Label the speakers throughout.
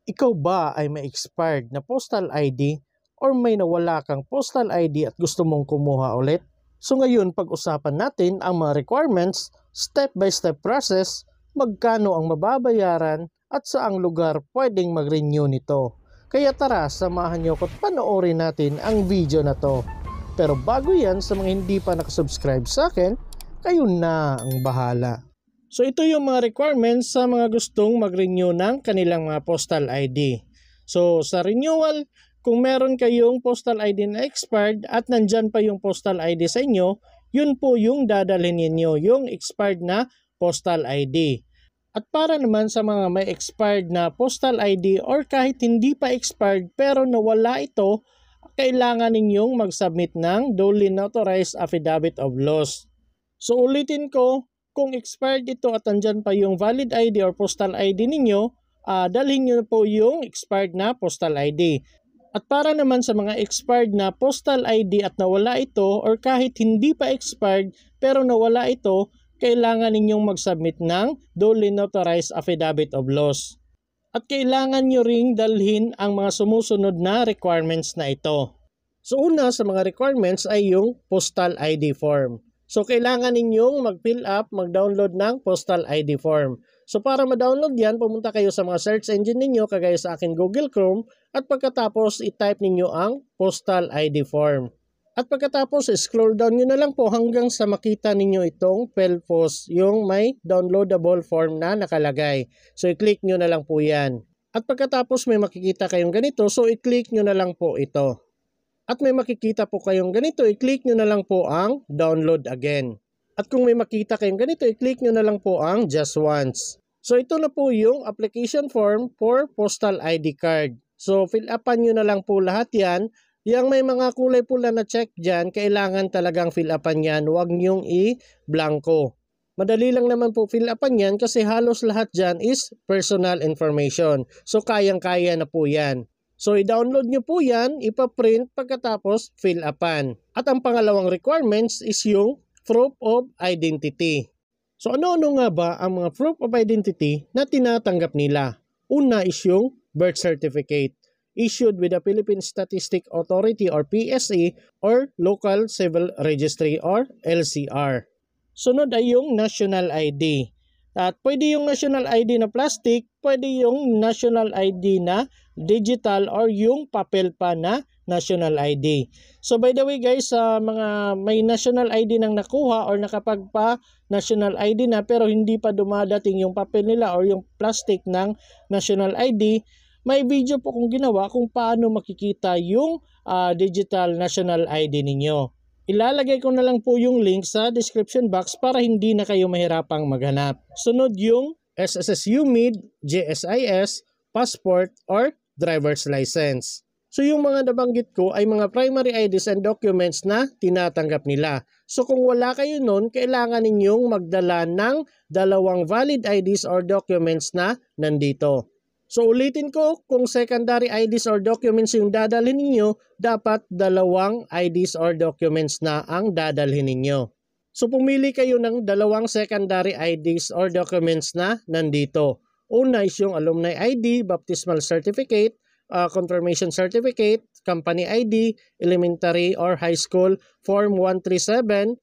Speaker 1: Ikaw ba ay may expired na postal ID or may nawala kang postal ID at gusto mong kumuha ulit? So ngayon pag-usapan natin ang mga requirements, step-by-step process, magkano ang mababayaran at saang lugar pwedeng mag-renew nito. Kaya tara, samahan niyo ko at panoorin natin ang video na to. Pero bago yan, sa mga hindi pa nakasubscribe sa akin, kayo na ang bahala. So ito yung mga requirements sa mga gustong mag-renew ng kanilang mga postal ID. So sa renewal, kung meron kayong postal ID na expired at nandyan pa yung postal ID sa inyo, yun po yung dadalhin ninyo, yung expired na postal ID. At para naman sa mga may expired na postal ID or kahit hindi pa expired pero nawala ito, kailangan ninyong mag-submit ng duly notarized affidavit of loss. So ulitin ko, kung expired ito at andyan pa yung valid ID or postal ID ninyo, dalhin nyo po yung expired na postal ID. At para naman sa mga expired na postal ID at nawala ito or kahit hindi pa expired pero nawala ito, kailangan ninyong mag-submit ng duly notarized affidavit of loss. At kailangan nyo ring dalhin ang mga sumusunod na requirements na ito. So una sa mga requirements ay yung postal ID form. So kailangan ninyong mag-fill up, mag-download ng postal ID form. So para ma-download yan, pumunta kayo sa mga search engine ninyo kagaya sa akin Google Chrome at pagkatapos i-type ninyo ang postal ID form. At pagkatapos scroll down nyo na lang po hanggang sa makita ninyo itong PELFOS, yung may downloadable form na nakalagay. So i-click nyo na lang po yan. At pagkatapos may makikita kayong ganito, so i-click nyo na lang po ito. At may makikita po kayong ganito, i-click nyo na lang po ang download again. At kung may makita kayong ganito, i-click nyo na lang po ang just once. So ito na po yung application form for postal ID card. So fill upan nyo na lang po lahat yan. Yang may mga kulay pula na check dyan, kailangan talagang fill upan yan. Huwag nyong i-blanco. Madali lang naman po fill upan yan kasi halos lahat dyan is personal information. So kayang-kaya na po yan. So i-download nyo po yan, ipaprint pagkatapos fill upan. At ang pangalawang requirements is yung proof of identity. So ano-ano nga ba ang mga proof of identity na tinatanggap nila? Una is yung birth certificate issued with the Philippine Statistic Authority or PSA or Local Civil Registry or LCR. Sunod ay yung national ID. At pwede yung national ID na plastic, pwede yung national ID na digital or yung papel pa na national ID. So by the way guys, sa mga may national ID nang nakuha or nakapagpa national ID na pero hindi pa dumadating yung papel nila or yung plastic ng national ID, may video po kong ginawa kung paano makikita yung digital national ID ninyo. Ilalagay ko na lang po yung link sa description box para hindi na kayo mahirapang maghanap. Sunod yung SSS UMID, GSIS, passport, or driver's license. So yung mga nabanggit ko ay mga primary IDs and documents na tinatanggap nila. So kung wala kayo nun, kailangan ninyong magdala ng dalawang valid IDs or documents na nandito. So ulitin ko, kung secondary IDs or documents yung dadalhin ninyo, dapat dalawang IDs or documents na ang dadalhin ninyo. So pumili kayo ng dalawang secondary IDs or documents na nandito. Una is yung alumni ID, baptismal certificate, confirmation certificate, company ID, elementary or high school, form 137,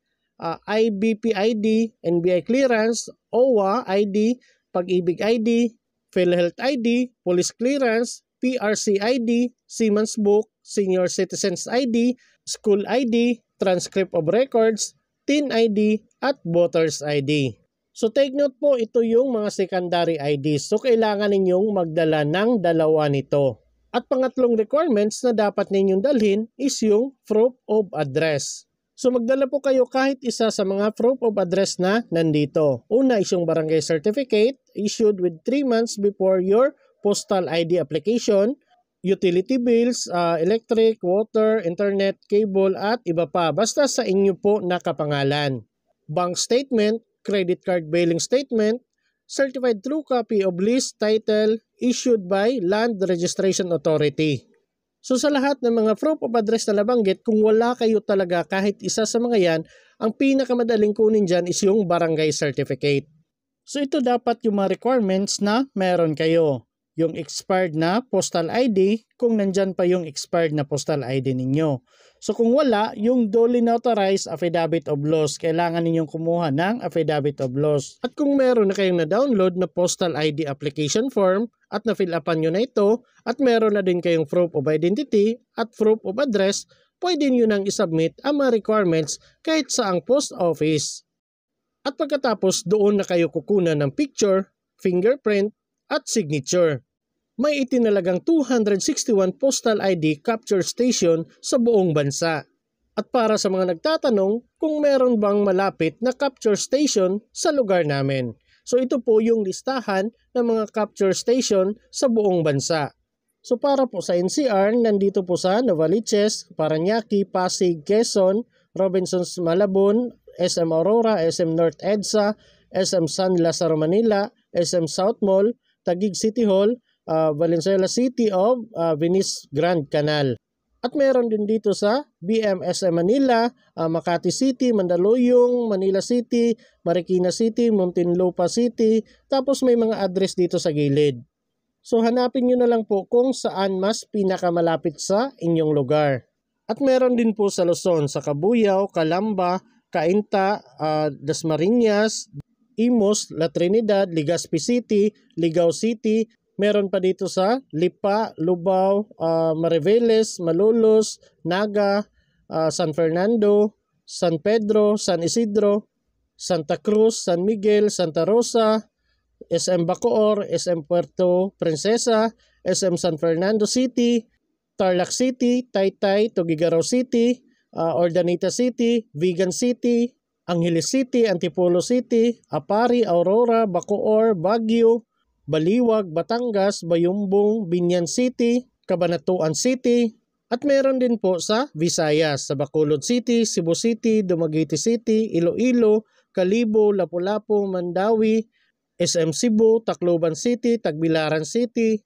Speaker 1: IBP ID, NBI clearance, OWA ID, Pag-ibig ID, PhilHealth ID, Police Clearance, PRC ID, Seaman's Book, Senior Citizens ID, School ID, Transcript of Records, TIN ID, at Voters ID. So take note po, ito yung mga secondary IDs. So kailangan ninyong magdala ng dalawa nito. At pangatlong requirements na dapat ninyong dalhin is yung proof of address. So magdala po kayo kahit isa sa mga proof of address na nandito. Una is yung barangay certificate issued with 3 months before your postal ID application, utility bills, electric, water, internet, cable at iba pa. Basta sa inyo po nakapangalan. Bank statement, credit card billing statement, certified true copy of list title issued by Land Registration Authority. So sa lahat ng mga proof of address na nabanggit, kung wala kayo talaga kahit isa sa mga yan, ang pinakamadaling kunin dyan is yung barangay certificate. So ito dapat yung mga requirements na meron kayo. yung expired na postal ID kung nandyan pa yung expired na postal ID ninyo. So kung wala, yung duly notarized affidavit of loss, kailangan ninyong kumuha ng affidavit of loss. At kung meron na kayong na-download na postal ID application form at na-fill upan nyo na ito at meron na din kayong proof of identity at proof of address, pwede nyo nang isubmit ang mga requirements kahit saang post office. At pagkatapos doon na kayo kukunan ng picture, fingerprint at signature. May itinalagang 261 postal ID capture station sa buong bansa. At para sa mga nagtatanong kung meron bang malapit na capture station sa lugar namin. So ito po yung listahan ng mga capture station sa buong bansa. So para po sa NCR, nandito po sa Novaliches, Parañaque, Pasig, Quezon, Robinsons Malabon, SM Aurora, SM North EDSA, SM San Lazaro Manila, SM South Mall, Taguig City Hall, Valenzuela City of Venice Grand Canal. At meron din dito sa BMSM Manila, Makati City, Mandaluyong, Manila City, Marikina City, Muntinlupa City, tapos may mga address dito sa gilid. So hanapin nyo na lang po kung saan mas pinakamalapit sa inyong lugar. At meron din po sa Luzon, sa Cabuyao, Calamba, Cainta, Dasmariñas, Imus, La Trinidad, Legazpi City, Ligao City. Meron pa dito sa Lipa, Lubao, Mariveles, Malolos, Naga, San Fernando, San Pedro, San Isidro, Santa Cruz, San Miguel, Santa Rosa, SM Bacoor, SM Puerto Princesa, SM San Fernando City, Tarlac City, Taytay, Tuguegarao City, Ordanita City, Vigan City, Angeles City, Antipolo City, Apari, Aurora, Bacoor, Baguio, Baliwag, Batangas, Bayumbong, Binyan City, Cabanatuan City, at meron din po sa Visayas, sa Bacolod City, Cebu City, Dumaguete City, Iloilo, Kalibo, Lapu-Lapu, Mandawi, SM Cebu, Tacloban City, Tagbilaran City,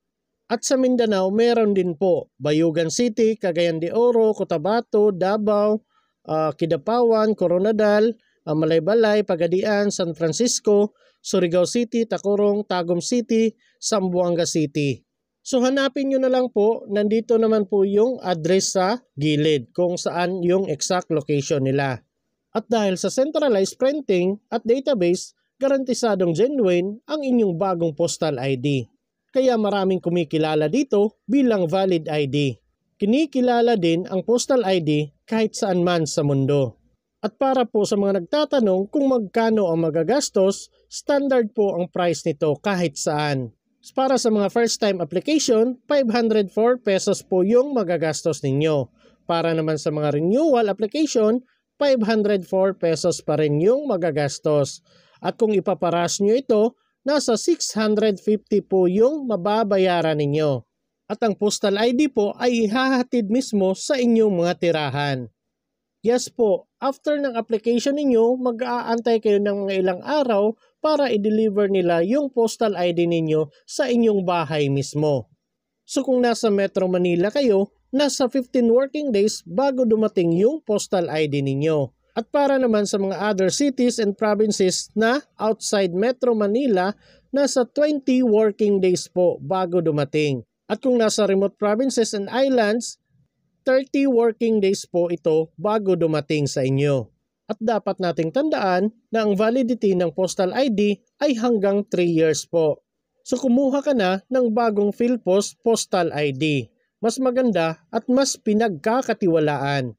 Speaker 1: at sa Mindanao meron din po Bayugan City, Cagayan de Oro, Cotabato, Davao, Kidapawan, Coronadal, Malaybalay, Pagadian, San Francisco, Surigao City, Tacurong, Tagum City, Zamboanga City. So hanapin nyo na lang po, nandito naman po yung address sa gilid kung saan yung exact location nila. At dahil sa centralized printing at database, garantisadong genuine ang inyong bagong postal ID. Kaya maraming kumikilala dito bilang valid ID. Kinikilala din ang postal ID kahit saan man sa mundo. At para po sa mga nagtatanong kung magkano ang magagastos, standard po ang price nito kahit saan. Para sa mga first time application, 504 pesos po yung magagastos ninyo. Para naman sa mga renewal application, 504 pesos pa rin yung magagastos. At kung ipaparas nyo ito, nasa 650 po yung mababayaran ninyo. At ang postal ID po ay ihahatid mismo sa inyong mga tirahan. Yes po, after ng application ninyo, mag-aantay kayo ng mga ilang araw para i-deliver nila yung postal ID ninyo sa inyong bahay mismo. So kung nasa Metro Manila kayo, nasa 15 working days bago dumating yung postal ID ninyo. At para naman sa mga other cities and provinces na outside Metro Manila, nasa 20 working days po bago dumating. At kung nasa remote provinces and islands, 30 working days po ito bago dumating sa inyo. At dapat nating tandaan na ang validity ng postal ID ay hanggang 3 years po. So kumuha ka na ng bagong PhilPost postal ID. Mas maganda at mas pinagkakatiwalaan.